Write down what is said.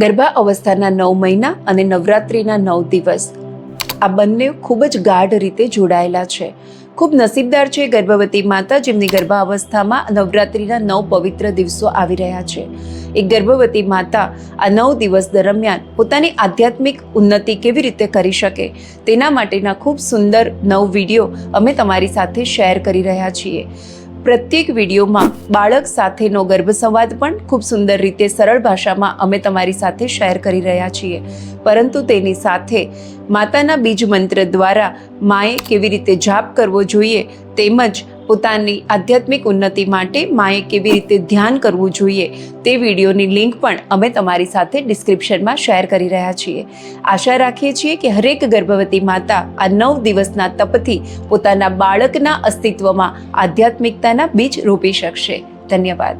ગર્ભા અવસ્થાના 9 મહિના અને નવરાત્રિના 9 દિવસ આ બંને ખૂબ જ ગાઢ રીતે જોડાયેલા છે. ખૂબ નસીબદાર છે ગર્ભવતી માતા જેમની ગર્ભાવસ્થામાં નવરાત્રિના 9 પવિત્ર દિવસો આવી રહ્યા છે. એક ગર્ભવતી માતા આ 9 દિવસ દરમિયાન પોતાની આધ્યાત્મિક ઉન્નતિ કેવી રીતે કરી શકે તેના માટેના ખૂબ સુંદર 9 વિડીયો અમે તમારી સાથે શેર કરી રહ્યા છીએ. પ્રત્યેક વિડીયોમાં બાળક સાથેનો ગર્ભ સંવાદ પણ ખૂબ સુંદર રીતે સરળ ભાષામાં અમે તમારી સાથે શેર કરી રહ્યા છીએ. પરંતુ તેની સાથે માતાના બીજ મંત્ર દ્વારા માએ કેવી રીતે જાપ કરવો જોઈએ તેમજ પોતાની આધ્યાત્મિક ઉન્નતિ માટે માએ કેવી રીતે ધ્યાન કરવું જોઈએ તે વિડીયોની લિંક પણ અમે તમારી સાથે ડિસ્ક્રિપ્શનમાં શેર કરી રહ્યા છીએ. આશા રાખીએ છીએ કે હરેક ગર્ભવતી માતા આ 9 દિવસના તપથી પોતાના બાળકના અસ્તિત્વમાં આધ્યાત્મિકતાના બીજ રોપી શકશે. ધન્યવાદ.